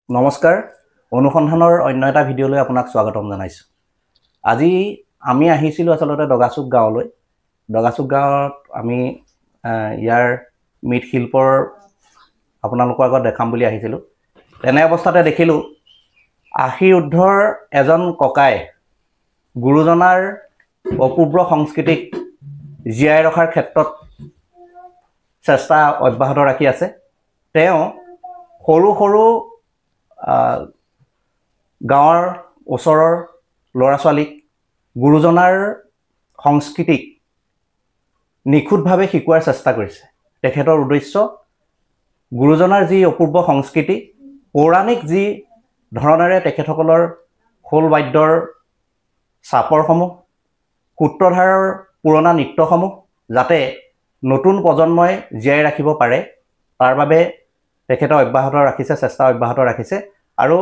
নমস্কাৰ অনুসন্ধানৰ অন্য এটা ভিডিঅ'লৈ আপোনাক স্বাগতম জনাইছোঁ। আজি আমি আহিছিলোঁ আসলতে দগাচুক গাঁৱলৈ। দগাচুক গাঁৱত আমি ইয়াৰ মৃৎশিল্পৰ আপোনালোকৰ আগত দেখাম বুলি আহিছিলোঁ। তেনে অৱস্থাতে দেখিলোঁ আশীৰ ঊৰ্ধৰ এজন ককাই গুৰুজনাৰ অপূৰ্ব সংস্কৃতিক জীয়াই ৰখাৰ ক্ষেত্ৰত চেষ্টা অব্যাহত ৰাখি আছে। তেওঁ সৰু সৰু গাঁৱৰ ওচৰৰ ল'ৰা ছোৱালীক গুৰুজনাৰ সংস্কৃতিক নিখুঁতভাৱে শিকোৱাৰ চেষ্টা কৰিছে। তেখেতৰ উদ্দেশ্য গুৰুজনাৰ যি অপূৰ্ব সংস্কৃতি, পৌৰাণিক যি ধৰণেৰে তেখেতসকলৰ খোল বাদ্যৰ চাপৰসমূহ, সূত্ৰধাৰৰ পুৰণা নৃত্যসমূহ যাতে নতুন প্ৰজন্মই জীয়াই ৰাখিব পাৰে, তাৰ বাবে তেখেতে অব্যাহত ৰাখিছে, চেষ্টা অব্যাহত ৰাখিছে। আৰু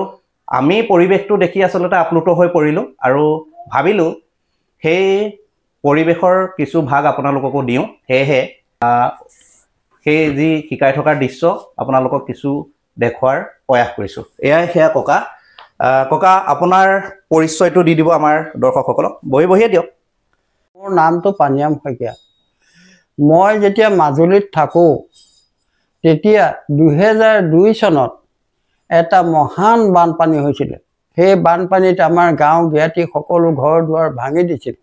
আমি পৰিৱেশটো দেখি আচলতে আপ্লুত হৈ পৰিলোঁ আৰু ভাবিলোঁ সেই পৰিৱেশৰ কিছু ভাগ আপোনালোককো দিওঁ। সেয়েহে সেই যি শিকাই থকাৰ দৃশ্য আপোনালোকক কিছু দেখুৱাৰ প্ৰয়াস কৰিছোঁ। এয়াই সেয়া ককা। ককা, আপোনাৰ পৰিচয়টো দি দিব আমাৰ দৰ্শকসকলক। বহিয়ে দিয়ক। মোৰ নামটো পানীৰাম শইকীয়া। মই যেতিয়া মাজুলীত থাকোঁ তেতিয়া 2002 চনত এটা মহান বানপানী হৈছিলে। সেই বানপানীত আমাৰ গাঁও জ্ঞাতি সকলো ঘৰ দুৱাৰ ভাঙি দিছিল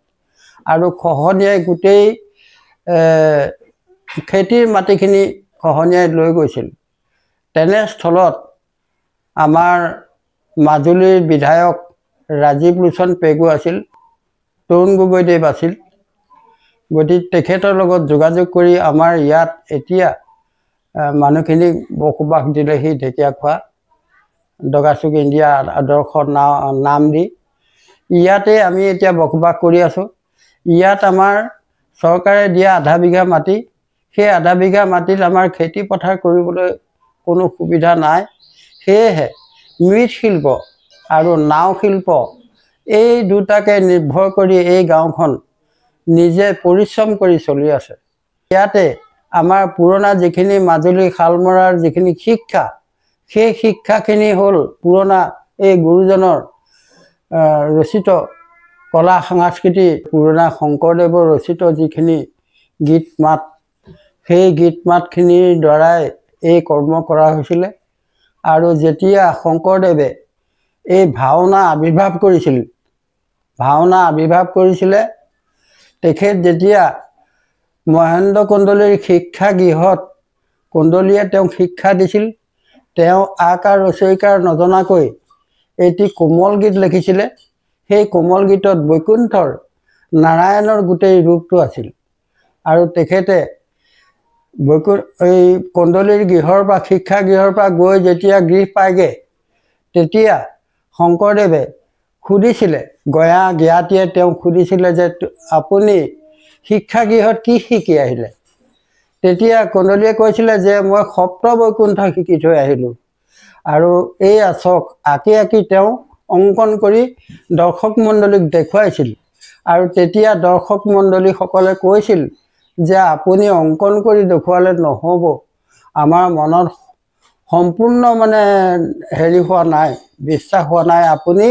আৰু খহনীয়াই গোটেই খেতিৰ মাটিখিনি খহনীয়াই লৈ গৈছিল। তেনেস্থলত আমাৰ মাজুলীৰ বিধায়ক ৰাজীৱ লোচন পেগু আছিল, তৰুণ গগৈদেৱ আছিল। গতিকে তেখেতৰ লগত যোগাযোগ কৰি আমাৰ ইয়াত এতিয়া মানুহখিনিক বসবাস দিলেহি ঢেকীয়াখোৱা দগাচুক ইণ্ডিয়া আদৰ্শ নাম দি। ইয়াতে আমি এতিয়া বসবাস কৰি আছোঁ। ইয়াত আমাৰ চৰকাৰে দিয়া আধা বিঘা মাটি, সেই আধা বিঘা মাটিত আমাৰ খেতি পথাৰ কৰিবলৈ কোনো সুবিধা নাই। সেয়েহে মৃৎশিল্প আৰু নাও শিল্প এই দুটাকে নিৰ্ভৰ কৰি এই গাঁওখন নিজে পৰিশ্ৰম কৰি চলি আছে। ইয়াতে আমাৰ পুৰণা যিখিনি মাজুলী শালমৰাৰ যিখিনি শিক্ষা, সেই শিক্ষাখিনি হ'ল পুৰণা এই গুৰুজনৰ ৰচিত কলা সংস্কৃতি, পুৰণা শংকৰদেৱৰ ৰচিত যিখিনি গীত মাত, সেই গীত মাতখিনিৰ দ্বাৰাই এই কৰ্ম কৰা হৈছিলে। আৰু যেতিয়া শংকৰদেৱে এই ভাওনা আৱিৰ্ভাৱ কৰিছিলে, তেখেত যেতিয়া মহেন্দ্ৰ কন্দলীৰ শিক্ষাগৃহত কন্দলীয়ে তেওঁক শিক্ষা দিছিল, তেওঁ আকাৰ ৰচয়িকাৰ নজনাকৈ এটি কোমল গীত লিখিছিলে। সেই কোমল গীতত বৈকুণ্ঠৰ নাৰায়ণৰ গোটেই ৰূপটো আছিল। আৰু তেখেতে এই কন্দলীৰ শিক্ষাগৃহৰ পৰা গৈ যেতিয়া গৃহ পায়গৈ, তেতিয়া শংকৰদেৱে সুধিছিলে, জ্ঞাতিয়ে তেওঁক সুধিছিলে যে আপুনি শিক্ষাগৃহত কি শিকি আহিলে? তেতিয়া কন্দলীয়ে কৈছিলে যে মই সপ্ত বৈকুণ্ঠ শিকি থৈ আহিলোঁ। আৰু এই আচক আঁকি তেওঁ অংকন কৰি দৰ্শক মণ্ডলীক দেখুৱাইছিল। আৰু তেতিয়া দৰ্শক মণ্ডলীসকলে কৈছিল যে আপুনি অংকন কৰি দেখুৱালে নহ'ব, আমাৰ মনত সম্পূৰ্ণ হোৱা নাই, বিশ্বাস হোৱা নাই, আপুনি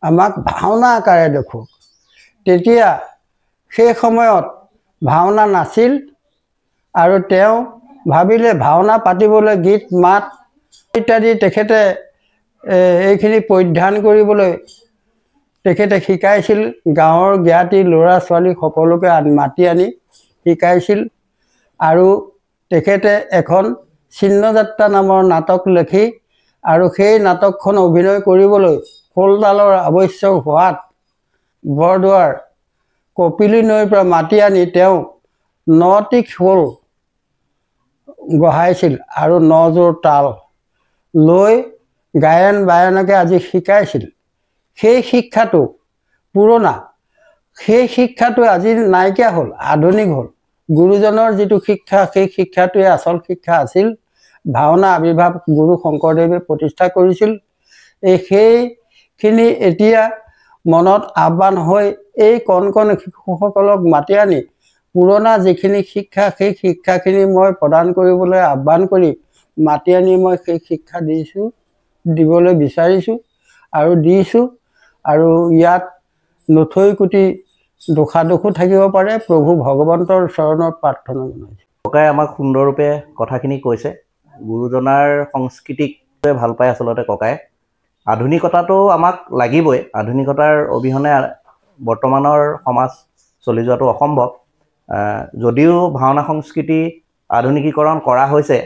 আমাক ভাওনা আকাৰে দেখুৱাওক। তেতিয়া সেই সময়ত ভাওনা নাছিল আৰু তেওঁ ভাবিলে ভাওনা পাতিবলৈ গীত মাত ইত্যাদি তেখেতে এইখিনি পৰিধান কৰিবলৈ তেখেতে শিকাইছিল। গাঁৱৰ জ্ঞাতি ল'ৰা ছোৱালী সকলোকে মাতি আনি শিকাইছিল। আৰু তেখেতে এখন চিহ্নযাত্ৰা নামৰ নাটক লিখি আৰু সেই নাটকখন অভিনয় কৰিবলৈ খোলতালৰ আৱশ্যক হোৱাত বৰদোৱাৰ কপিলী নৈৰ পৰা মাতি আনি তেওঁ 9টি খোল গঢ়াইছিল আৰু 9যোৰ তাল লৈ গায়ন বায়নকে আজি শিকাইছিল। সেই শিক্ষাটো পুৰণা, সেই শিক্ষাটো আজি নাইকিয়া হ'ল, আধুনিক হ'ল। গুৰুজনৰ যিটো শিক্ষা, সেই শিক্ষাটোৱে আচল শিক্ষা আছিল। ভাওনা আৱিৰ্ভাৱ গুৰু শংকৰদেৱে প্ৰতিষ্ঠা কৰিছিল। সেইখিনি এতিয়া মনত আহ্বান হৈ এই কণ শিশুসকলক মাতি আনি পুৰণা যিখিনি শিক্ষা, সেই শিক্ষাখিনি মই প্ৰদান কৰিবলৈ আহ্বান কৰি মাতি আনি মই সেই শিক্ষা দিছোঁ। দিবলৈ বিচাৰিছোঁ আৰু দিছোঁ। আৰু ইয়াত নথৈ কোটি দোষাদোষো থাকিব পাৰে। প্ৰভু ভগৱন্তৰ চৰণত প্ৰাৰ্থনা জনাইছোঁ। ককাই আমাক সুন্দৰৰূপে কথাখিনি কৈছে। গুৰুজনাৰ সংস্কৃতিক ভাল পায় আচলতে ককাই। আধুনিকতাটো আমাক লাগিবই। আধুনিকতাৰ অবিহনে বৰ্তমানৰ সমাজ চলি যোৱাটো অসম্ভৱ। যদিও ভাওনা সংস্কৃতি আধুনিকীকৰণ কৰা হৈছে,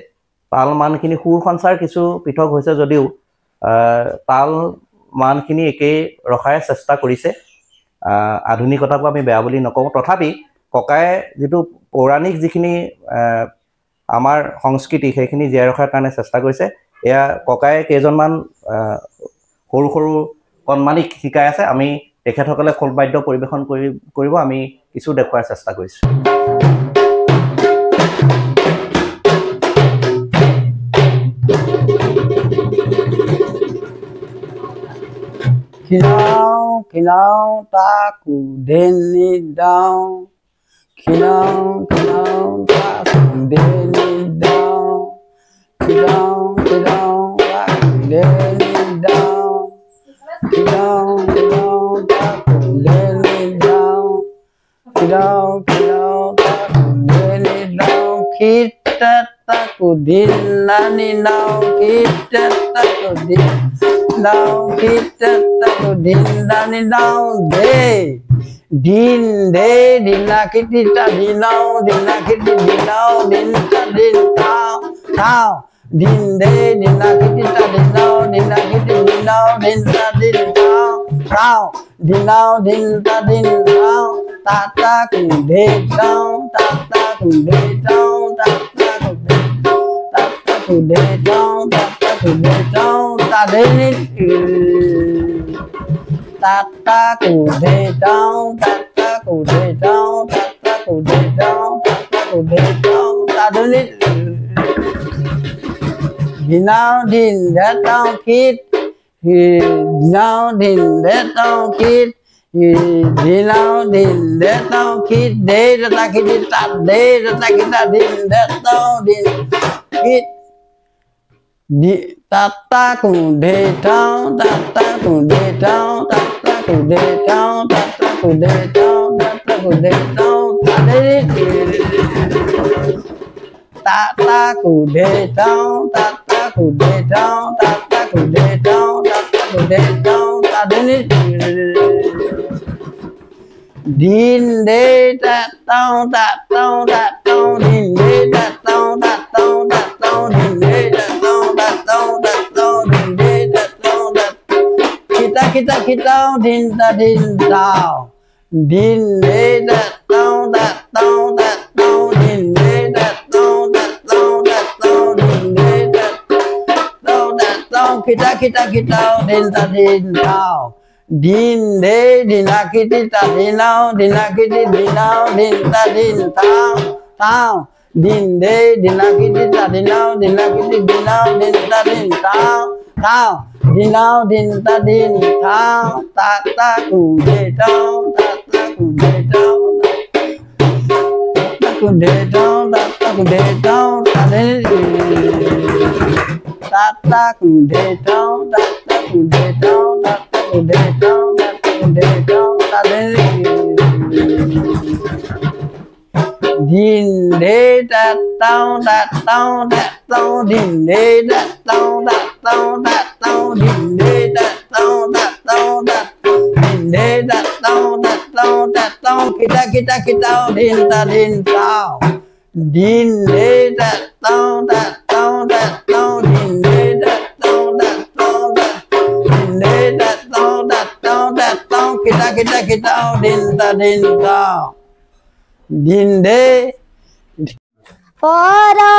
তাল মানখিনি সুৰ সঞ্চাৰ কিছু পৃথক হৈছে যদিও তাল মানখিনি একেই ৰখাৰ চেষ্টা কৰিছে। আধুনিকতাকো আমি বেয়া বুলি নকওঁ। তথাপি ককাই যিটো পৌৰাণিক যিখিনি আমাৰ সংস্কৃতি সেইখিনি জীয়াই ৰখাৰ কাৰণে চেষ্টা কৰিছে। এয়া ককাই কেইজনমান সৰু সৰু কণমানিক শিকাই আছে। আমি তেখেতসকলে খোলবাদ্য পৰিৱেশন কৰিব আমি কিছু দেখুৱাৰ চেষ্টা কৰিছোঁ। খিলাও খিলাও তাকো ধেনি দাও, খিলাও খিলাও তাকো ধেনি দাও, খিলাও খিলাও তাকো ধেনি দাও, খিলাও খিলাও তাকো ধেনি দাও, খিলাও খিলাও তাকো ধেনি দাও, খিটা তাকো ধিল্লানি নাও, খিটা তাকো ধিল দাও, খিটা তাকো ধিল্লানি দাও, দে দিন দে দিনা খিটিটা দিনাও, দিনা খিটি দিনাও, দিনটা দিন তাও তাও, দিন দে দিনা খিটিটা দিনাও, দিনা খিটি দিনাও, দিনটা দিন তাও তাও, দিনাও দিনটা দিন তাও, তাতা কুধে তাও, তাতা কুধে তাও, তাতা কুধে তাতা কুধে তাও, তাতা কুধে তাও, তাধেনি tata kude dong, tata kude dong, tata kude dong, tata kude dong, taduli. Now din that down kid, now din that down kid, now din that down kid, day that I kid that day that I kid that din that down din kid. Tata kude dong, tata kude dong, tata kude dong, tata kude dong, tata kude dong, tata kude dong, tata kude dong, tata kude dong, tata kude dong, tadini din de that dong, din de that dong, din de that kita kita din ta din tao, din de that dong, din de that dong, din de that dong, kita din ta din tao, din de dinakiti ta dinao, dinakiti dinao, din ta din tao tao, din de dinakiti ta dinao, dinakiti dinao, din ta din tao tao, dinao din ta din tao, tata kude dong, tata kude dong, tata kude dong, tata kude dong, tata kude dong, tata kude dong, tata kude dong, tata kude dong, din de that dong, din de that dong, din de that dong, din de that dong, kita din ta din tao, din de that dong, din de that dong, din de that dong, kita din ta din tao, din de Para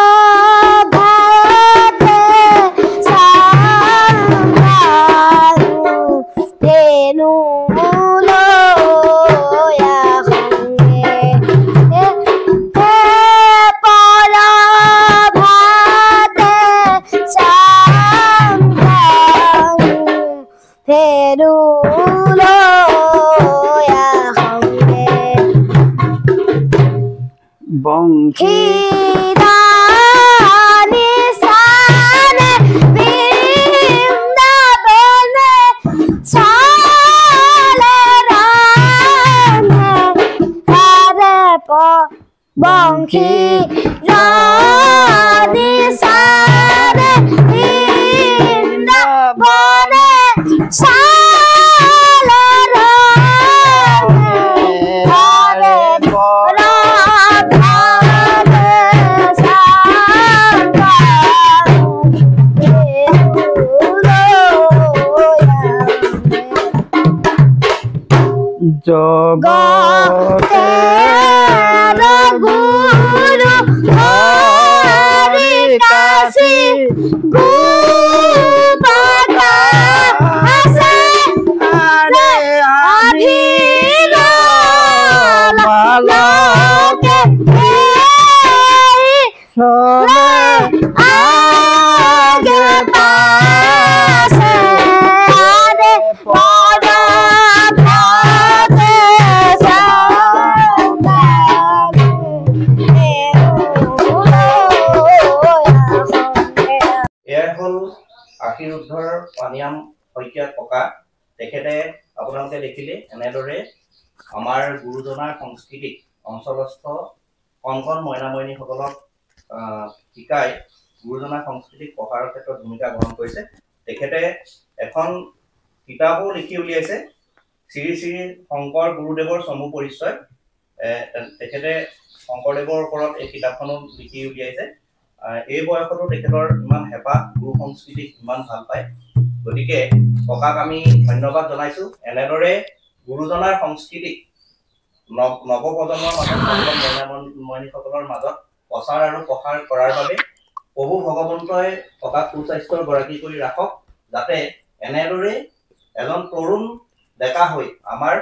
bhate sambharu tenu loya honge para bhate sambharu tenu loya honge bongki Kirani sane bim সংখী ৰাণী চাৰে বনে চালে হৰে ৰাধাৰে চাংগা জগতে গুৰু হৰি কাশী গোপালা আছে আধিলোকে আগে পাছে আৰে পৰা ভাতে এয়াই হ'ল আশীৰুদ্ধৰ পানীয়াম শইকীয়া ককা। তেখেতে আপোনালোকে দেখিলে এনেদৰে আমাৰ গুৰুজনাৰ সংস্কৃতিক অঞ্চলস্থ কণ কণ মইনা মইনীসকলক শিকাই গুৰুজনাৰ সংস্কৃতিক প্ৰসাৰৰ ক্ষেত্ৰত ভূমিকা গ্ৰহণ কৰিছে। তেখেতে এখন কিতাপো লিখি উলিয়াইছে, শ্ৰী শ্ৰী শংকৰ গুৰুদেৱৰ চমু পৰিচয়। তেখেতে শংকৰদেৱৰ ওপৰত এই কিতাপখনো লিখি উলিয়াইছে। এই বয়সতো তেখেতৰ ইমান হেঁপাহ, গুৰু সংস্কৃতিক ইমান ভাল পায়। গতিকে ককাক আমি ধন্যবাদ জনাইছো। এনেদৰে গুৰুজনাৰ সংস্কৃতিক নৱপ্ৰজন্মৰ মাজত মইনীসকলৰ মাজত প্ৰচাৰ আৰু প্ৰসাৰ কৰাৰ বাবে প্ৰভু ভগৱন্তই ককাক সুস্বাস্থ্যৰ গৰাকী কৰি ৰাখক, যাতে এনেদৰে এজন তৰুণ ডেকা হৈ আমাৰ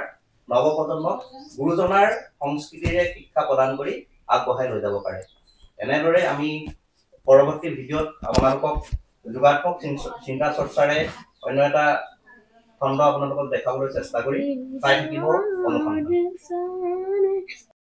নৱপ্ৰজন্মক গুৰুজনাৰ সংস্কৃতিৰে শিক্ষা প্ৰদান কৰি আগবঢ়াই লৈ যাব পাৰে। এনেদৰে আমি পৰৱৰ্তী ভিডিঅ'ত আপোনালোকক যোগাত্মক চিন্তা চৰ্চাৰে অন্য এটা খণ্ড আপোনালোকক দেখাবলৈ চেষ্টা কৰি চাই থাকিব অনুসন্ধান।